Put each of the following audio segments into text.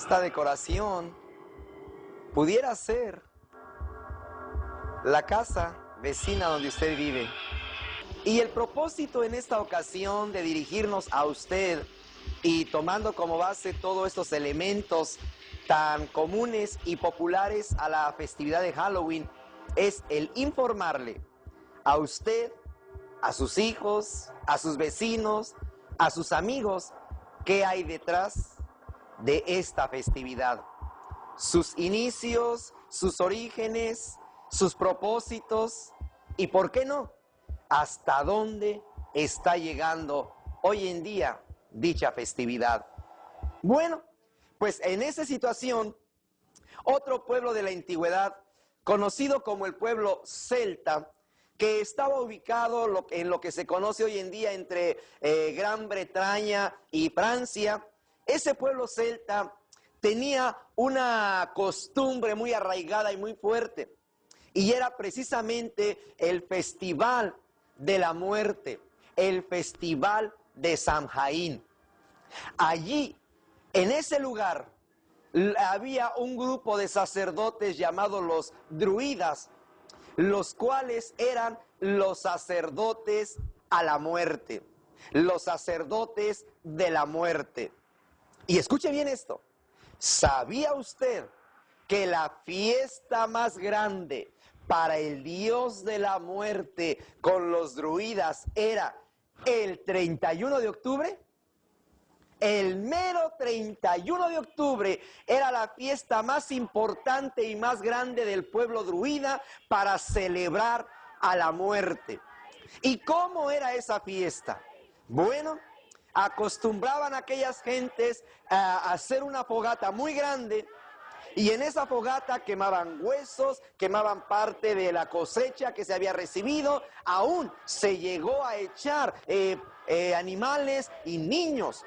Esta decoración pudiera ser la casa vecina donde usted vive. Y el propósito en esta ocasión de dirigirnos a usted y tomando como base todos estos elementos tan comunes y populares a la festividad de Halloween es el informarle a usted, a sus hijos, a sus vecinos, a sus amigos, qué hay detrás de esta festividad. Sus inicios, sus orígenes, sus propósitos y, ¿por qué no?, hasta dónde está llegando hoy en día dicha festividad. Bueno, pues en esa situación, otro pueblo de la antigüedad, conocido como el pueblo celta, que estaba ubicado en lo que se conoce hoy en día entre Gran Bretaña y Francia, ese pueblo celta tenía una costumbre muy arraigada y muy fuerte, y era precisamente el festival de la muerte, el festival de Samhain. Allí, en ese lugar, había un grupo de sacerdotes llamados los druidas, los cuales eran los sacerdotes a la muerte, los sacerdotes de la muerte. Y escuche bien esto, ¿sabía usted que la fiesta más grande para el dios de la muerte con los druidas era el 31 de octubre? El mero 31 de octubre era la fiesta más importante y más grande del pueblo druida para celebrar a la muerte. ¿Y cómo era esa fiesta? Bueno, acostumbraban a aquellas gentes a hacer una fogata muy grande, y en esa fogata quemaban huesos, quemaban parte de la cosecha que se había recibido, aún se llegó a echar animales y niños,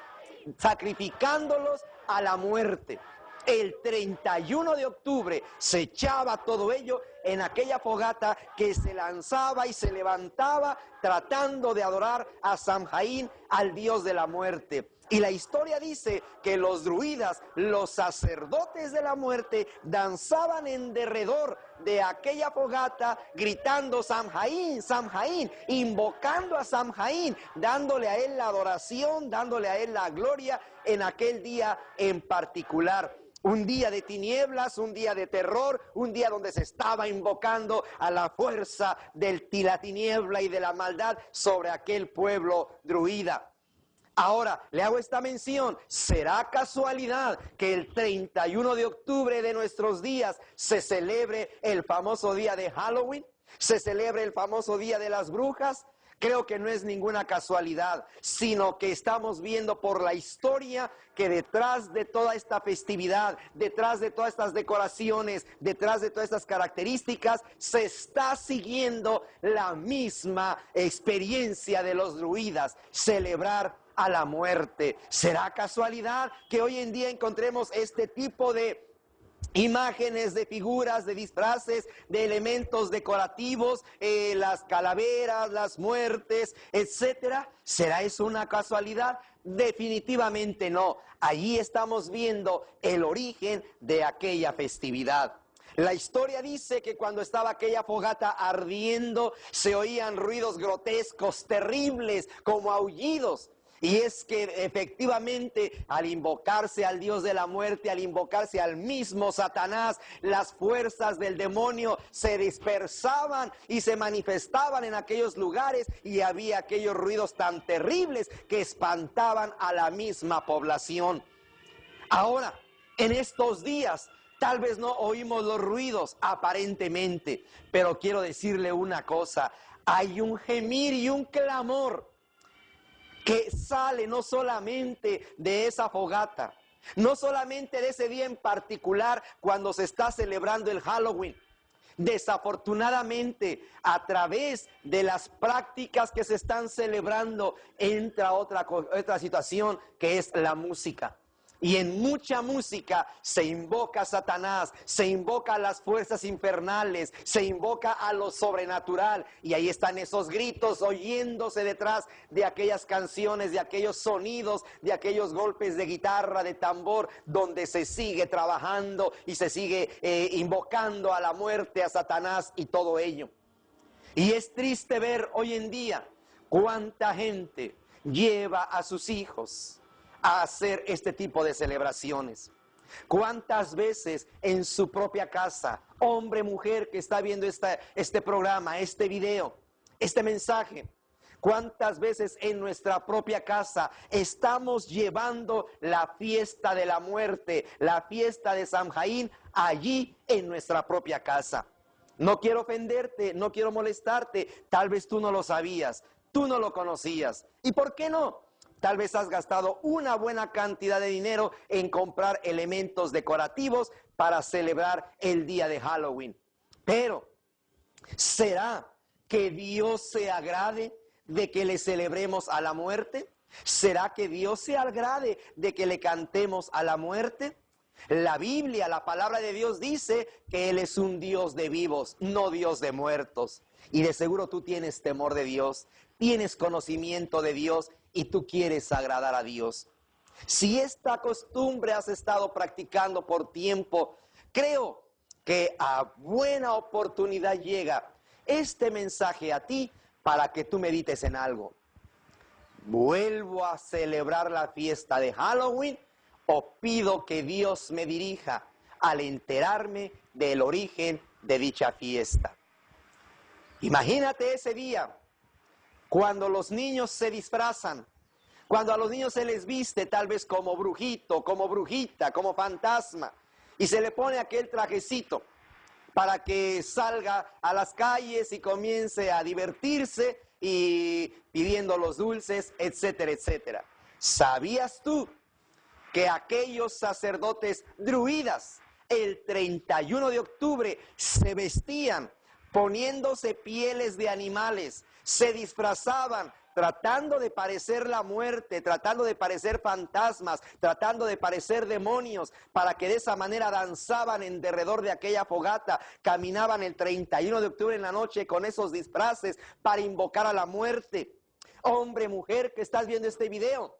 sacrificándolos a la muerte. El 31 de octubre se echaba todo ello en aquella fogata que se lanzaba y se levantaba tratando de adorar a Samhain, al dios de la muerte. Y la historia dice que los druidas, los sacerdotes de la muerte, danzaban en derredor de aquella fogata gritando Samhain, Samhain, invocando a Samhain, dándole a él la adoración, dándole a él la gloria en aquel día en particular. Un día de tinieblas, un día de terror, un día donde se estaba invocando a la fuerza de la tiniebla y de la maldad sobre aquel pueblo druida. Ahora, le hago esta mención, ¿será casualidad que el 31 de octubre de nuestros días se celebre el famoso día de Halloween? ¿Se celebre el famoso día de las brujas? Creo que no es ninguna casualidad, sino que estamos viendo por la historia que detrás de toda esta festividad, detrás de todas estas decoraciones, detrás de todas estas características, se está siguiendo la misma experiencia de los druidas, celebrar a la muerte. ¿Será casualidad que hoy en día encontremos este tipo de imágenes, de figuras, de disfraces, de elementos decorativos, las calaveras, las muertes, etcétera? ¿Será eso una casualidad? Definitivamente no. Allí estamos viendo el origen de aquella festividad. La historia dice que cuando estaba aquella fogata ardiendo, se oían ruidos grotescos, terribles, como aullidos. Y es que efectivamente al invocarse al Dios de la muerte, al invocarse al mismo Satanás, las fuerzas del demonio se dispersaban y se manifestaban en aquellos lugares, y había aquellos ruidos tan terribles que espantaban a la misma población. Ahora, en estos días, tal vez no oímos los ruidos aparentemente, pero quiero decirle una cosa, hay un gemir y un clamor que sale no solamente de esa fogata, no solamente de ese día en particular cuando se está celebrando el Halloween. Desafortunadamente, a través de las prácticas que se están celebrando, entra otra situación que es la música. Y en mucha música se invoca a Satanás, se invoca a las fuerzas infernales, se invoca a lo sobrenatural. Y ahí están esos gritos oyéndose detrás de aquellas canciones, de aquellos sonidos, de aquellos golpes de guitarra, de tambor, donde se sigue trabajando y se sigue invocando a la muerte, a Satanás y todo ello. Y es triste ver hoy en día cuánta gente lleva a sus hijos a hacer este tipo de celebraciones. ¿Cuántas veces en su propia casa, hombre, mujer que está viendo este programa, este video, este mensaje, cuántas veces en nuestra propia casa estamos llevando la fiesta de la muerte, la fiesta de Samhain, allí en nuestra propia casa? No quiero ofenderte, no quiero molestarte, tal vez tú no lo sabías, tú no lo conocías. ¿Y por qué no? Tal vez has gastado una buena cantidad de dinero en comprar elementos decorativos para celebrar el día de Halloween. Pero, ¿será que Dios se agrade de que le celebremos a la muerte? ¿Será que Dios se agrade de que le cantemos a la muerte? La Biblia, la palabra de Dios dice que Él es un Dios de vivos, no Dios de muertos. Y de seguro tú tienes temor de Dios, tienes conocimiento de Dios y tú quieres agradar a Dios. Si esta costumbre has estado practicando por tiempo, creo que a buena oportunidad llega este mensaje a ti para que tú medites en algo. ¿Vuelvo a celebrar la fiesta de Halloween o pido que Dios me dirija al enterarme del origen de dicha fiesta? Imagínate ese día, cuando los niños se disfrazan, cuando a los niños se les viste tal vez como brujito, como brujita, como fantasma, y se le pone aquel trajecito para que salga a las calles y comience a divertirse y pidiendo los dulces, etcétera, etcétera. ¿Sabías tú que aquellos sacerdotes druidas el 31 de octubre se vestían poniéndose pieles de animales, se disfrazaban tratando de parecer la muerte, tratando de parecer fantasmas, tratando de parecer demonios, para que de esa manera danzaban en derredor de aquella fogata, caminaban el 31 de octubre en la noche con esos disfraces para invocar a la muerte? Hombre, mujer que estás viendo este video,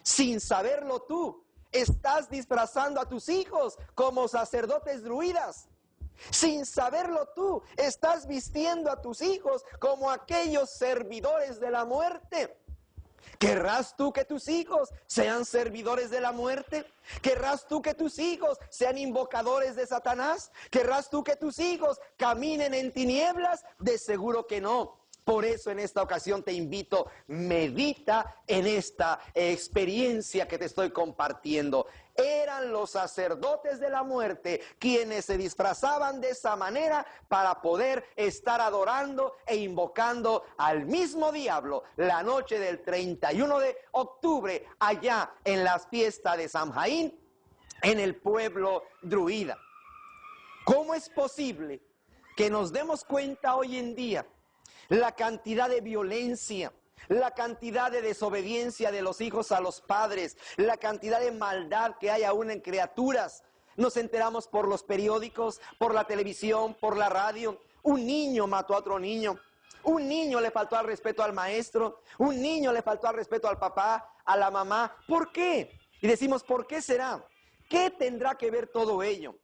sin saberlo tú, estás disfrazando a tus hijos como sacerdotes druidas. Sin saberlo tú, estás vistiendo a tus hijos como aquellos servidores de la muerte. ¿Querrás tú que tus hijos sean servidores de la muerte? ¿Querrás tú que tus hijos sean invocadores de Satanás? ¿Querrás tú que tus hijos caminen en tinieblas? De seguro que no. Por eso en esta ocasión te invito, medita en esta experiencia que te estoy compartiendo. Eran los sacerdotes de la muerte quienes se disfrazaban de esa manera para poder estar adorando e invocando al mismo diablo la noche del 31 de octubre allá en las fiestas de Samhain en el pueblo druida. ¿Cómo es posible que nos demos cuenta hoy en día la cantidad de violencia, la cantidad de desobediencia de los hijos a los padres, la cantidad de maldad que hay aún en criaturas? Nos enteramos por los periódicos, por la televisión, por la radio. Un niño mató a otro niño. Un niño le faltó al respeto al maestro. Un niño le faltó al respeto al papá, a la mamá. ¿Por qué? Y decimos, ¿por qué será? ¿Qué tendrá que ver todo ello?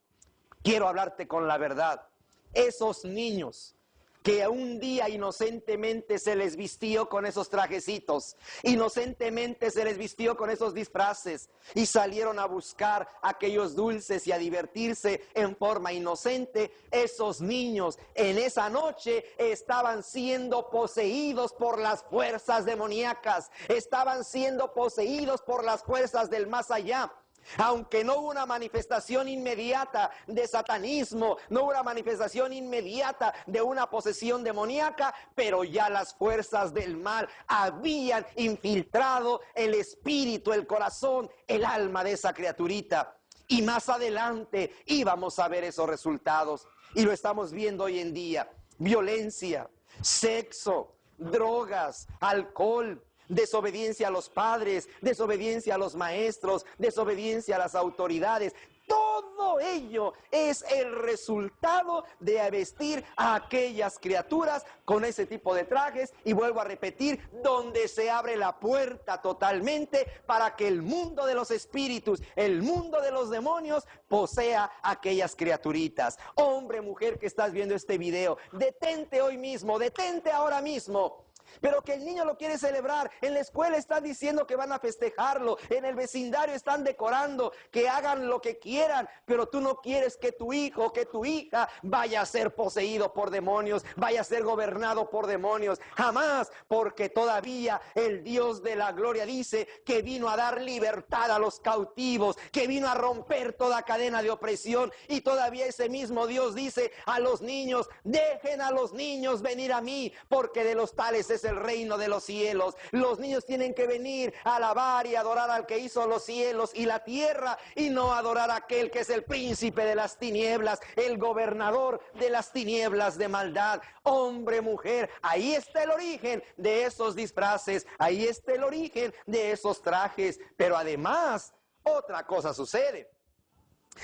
Quiero hablarte con la verdad. Esos niños que un día inocentemente se les vistió con esos trajecitos, inocentemente se les vistió con esos disfraces y salieron a buscar aquellos dulces y a divertirse en forma inocente, esos niños en esa noche estaban siendo poseídos por las fuerzas demoníacas, estaban siendo poseídos por las fuerzas del más allá. Aunque no hubo una manifestación inmediata de satanismo, no hubo una manifestación inmediata de una posesión demoníaca, pero ya las fuerzas del mal habían infiltrado el espíritu, el corazón, el alma de esa criaturita. Y más adelante íbamos a ver esos resultados. Y lo estamos viendo hoy en día. Violencia, sexo, drogas, alcohol, desobediencia a los padres, desobediencia a los maestros, desobediencia a las autoridades. Todo ello es el resultado de vestir a aquellas criaturas con ese tipo de trajes, y vuelvo a repetir, donde se abre la puerta totalmente para que el mundo de los espíritus, el mundo de los demonios, posea aquellas criaturitas. Hombre, mujer que estás viendo este video, detente hoy mismo, detente ahora mismo. Pero que el niño lo quiere celebrar, en la escuela están diciendo que van a festejarlo, en el vecindario están decorando, que hagan lo que quieran, pero tú no quieres que tu hijo, que tu hija vaya a ser poseído por demonios, vaya a ser gobernado por demonios, jamás, porque todavía el Dios de la gloria dice que vino a dar libertad a los cautivos, que vino a romper toda cadena de opresión, y todavía ese mismo Dios dice a los niños: dejen a los niños venir a mí, porque de los tales es el reino de los cielos. Los niños tienen que venir a alabar y adorar al que hizo los cielos y la tierra, y no adorar a aquel que es el príncipe de las tinieblas, el gobernador de las tinieblas de maldad. Hombre, mujer, ahí está el origen de esos disfraces, ahí está el origen de esos trajes. Pero además, otra cosa sucede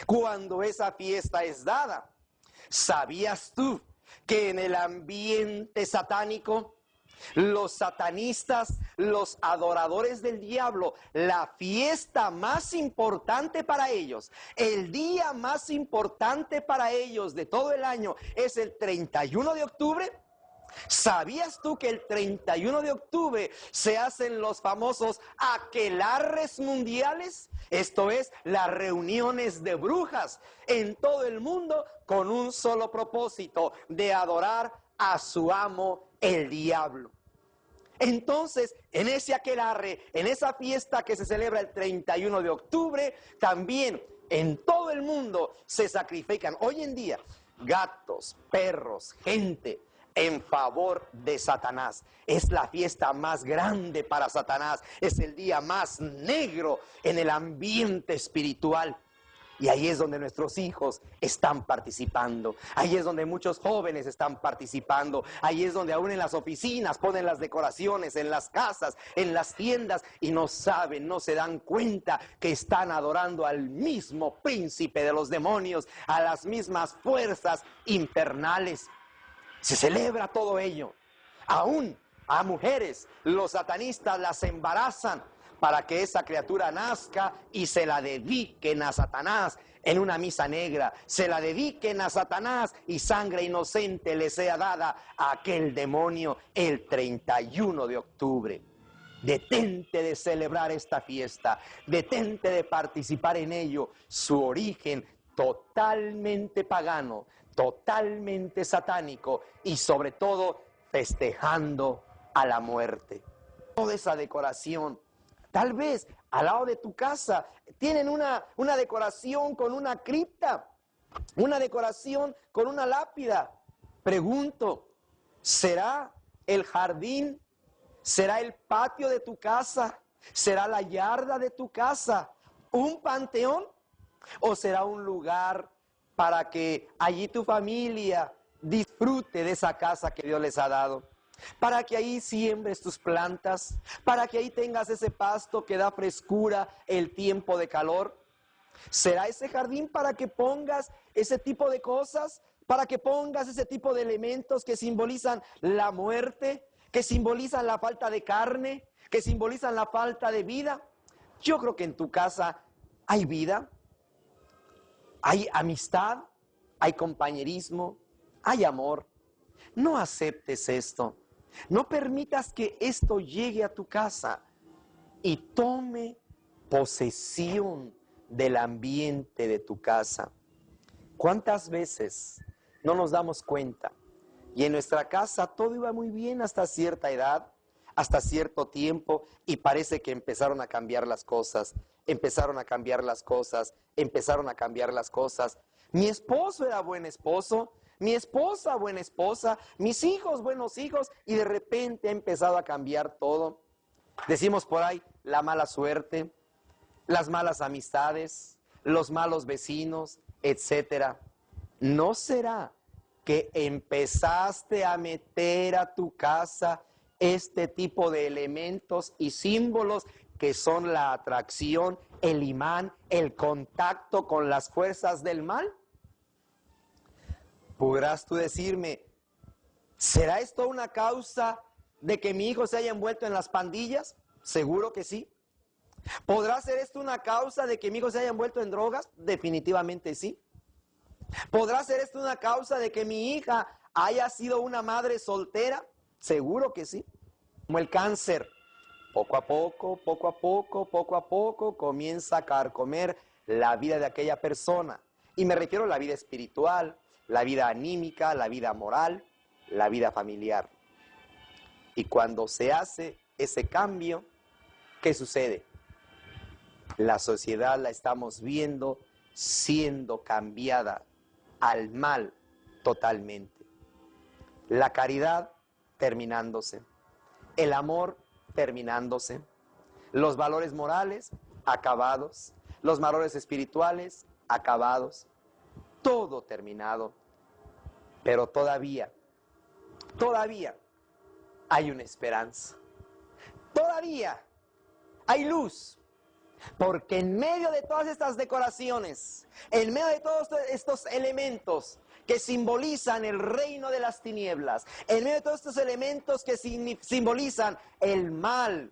cuando esa fiesta es dada. ¿Sabías tú que en el ambiente satánico, los satanistas, los adoradores del diablo, la fiesta más importante para ellos, el día más importante para ellos de todo el año, es el 31 de octubre? ¿Sabías tú que el 31 de octubre se hacen los famosos aquelarres mundiales? Esto es, las reuniones de brujas en todo el mundo, con un solo propósito: de adorar a su amo, el diablo. Entonces, en ese aquelarre, en esa fiesta que se celebra el 31 de octubre, también en todo el mundo se sacrifican hoy en día gatos, perros, gente, en favor de Satanás. Es la fiesta más grande para Satanás, es el día más negro en el ambiente espiritual. Y ahí es donde nuestros hijos están participando, ahí es donde muchos jóvenes están participando, ahí es donde aún en las oficinas ponen las decoraciones, en las casas, en las tiendas, y no saben, no se dan cuenta que están adorando al mismo príncipe de los demonios, a las mismas fuerzas infernales. Se celebra todo ello. Aún a mujeres, los satanistas las embarazan para que esa criatura nazca y se la dediquen a Satanás en una misa negra. Se la dediquen a Satanás y sangre inocente le sea dada a aquel demonio el 31 de octubre. Detente de celebrar esta fiesta, detente de participar en ello. Su origen totalmente pagano, totalmente satánico, y sobre todo festejando a la muerte. Toda esa decoración, tal vez al lado de tu casa tienen una decoración con una cripta, una decoración con una lápida. Pregunto, ¿será el jardín? ¿Será el patio de tu casa? ¿Será la yarda de tu casa un panteón? ¿O será un lugar para que allí tu familia disfrute de esa casa que Dios les ha dado? Para que ahí siembres tus plantas, para que ahí tengas ese pasto que da frescura el tiempo de calor. ¿Será ese jardín para que pongas ese tipo de cosas? ¿Para que pongas ese tipo de elementos que simbolizan la muerte, que simbolizan la falta de carne, que simbolizan la falta de vida? Yo creo que en tu casa hay vida, hay amistad, hay compañerismo, hay amor. No aceptes esto. No permitas que esto llegue a tu casa y tome posesión del ambiente de tu casa. ¿Cuántas veces no nos damos cuenta? Y en nuestra casa todo iba muy bien hasta cierta edad, hasta cierto tiempo, y parece que empezaron a cambiar las cosas, empezaron a cambiar las cosas, empezaron a cambiar las cosas. Mi esposo era buen esposo, mi esposa buena esposa, mis hijos buenos hijos, y de repente ha empezado a cambiar todo. Decimos por ahí, la mala suerte, las malas amistades, los malos vecinos, etcétera. ¿No será que empezaste a meter a tu casa este tipo de elementos y símbolos que son la atracción, el imán, el contacto con las fuerzas del mal? ¿Podrás tú decirme, ¿será esto una causa de que mi hijo se haya envuelto en las pandillas? Seguro que sí. ¿Podrá ser esto una causa de que mi hijo se haya envuelto en drogas? Definitivamente sí. ¿Podrá ser esto una causa de que mi hija haya sido una madre soltera? Seguro que sí. Como el cáncer, poco a poco, poco a poco, poco a poco, comienza a carcomer la vida de aquella persona. Y me refiero a la vida espiritual, la vida anímica, la vida moral, la vida familiar. Y cuando se hace ese cambio, ¿qué sucede? La sociedad la estamos viendo siendo cambiada al mal totalmente. La caridad terminándose, el amor terminándose, los valores morales acabados, los valores espirituales acabados, todo terminado. Pero todavía hay una esperanza. Todavía hay luz. Porque en medio de todas estas decoraciones, en medio de todos estos elementos que simbolizan el reino de las tinieblas, en medio de todos estos elementos que simbolizan el mal,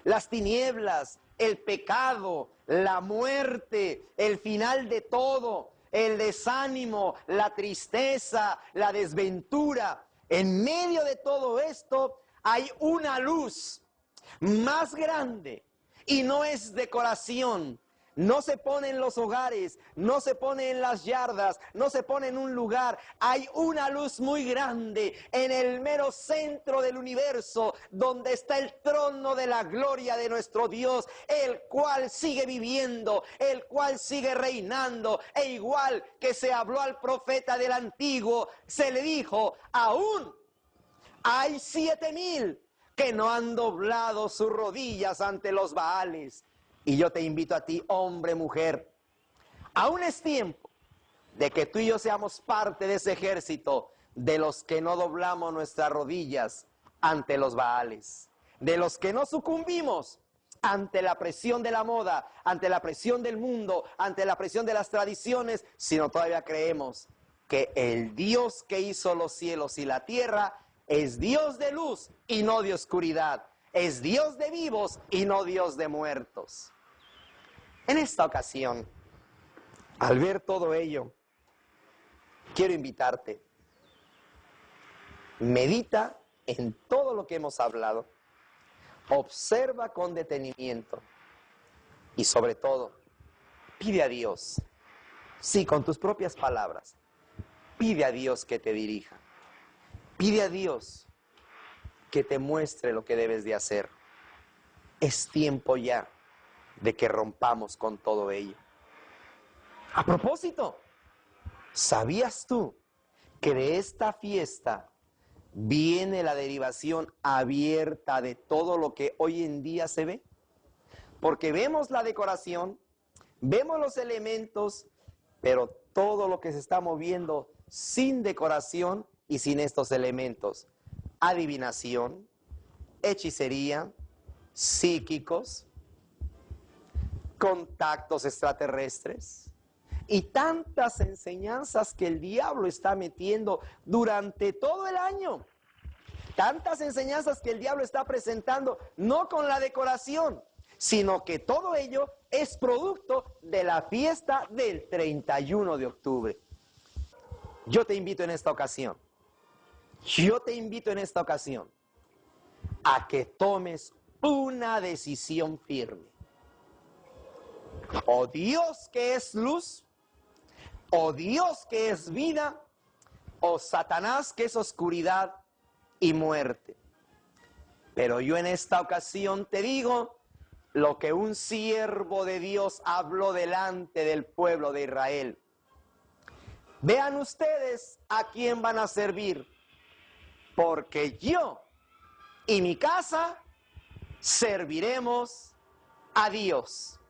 las tinieblas, el pecado, la muerte, el final de todo, el desánimo, la tristeza, la desventura, en medio de todo esto hay una luz más grande. Y no es decoración, no se pone en los hogares, no se pone en las yardas, no se pone en un lugar. Hay una luz muy grande en el mero centro del universo, donde está el trono de la gloria de nuestro Dios, el cual sigue viviendo, el cual sigue reinando. E igual que se habló al profeta del antiguo, se le dijo, aún hay 7,000 que no han doblado sus rodillas ante los Baales. Y yo te invito a ti, hombre, mujer, aún es tiempo de que tú y yo seamos parte de ese ejército de los que no doblamos nuestras rodillas ante los Baales, de los que no sucumbimos ante la presión de la moda, ante la presión del mundo, ante la presión de las tradiciones, sino todavía creemos que el Dios que hizo los cielos y la tierra es Dios de luz y no de oscuridad. Es Dios de vivos y no Dios de muertos. En esta ocasión, al ver todo ello, quiero invitarte. Medita en todo lo que hemos hablado. Observa con detenimiento. Y sobre todo, pide a Dios. Sí, con tus propias palabras. Pide a Dios que te dirija. Pide a Dios que te muestre lo que debes de hacer. Es tiempo ya de que rompamos con todo ello. A propósito, ¿sabías tú que de esta fiesta viene la derivación abierta de todo lo que hoy en día se ve? Porque vemos la decoración, vemos los elementos, pero todo lo que se está moviendo sin decoración y sin estos elementos, adivinación, hechicería, psíquicos, contactos extraterrestres y tantas enseñanzas que el diablo está metiendo durante todo el año. Tantas enseñanzas que el diablo está presentando, no con la decoración, sino que todo ello es producto de la fiesta del 31 de octubre. Yo te invito en esta ocasión a que tomes una decisión firme. O Dios que es luz, o Dios que es vida, o Satanás que es oscuridad y muerte. Pero yo en esta ocasión te digo lo que un siervo de Dios habló delante del pueblo de Israel. Vean ustedes a quién van a servir, porque yo y mi casa serviremos a Dios.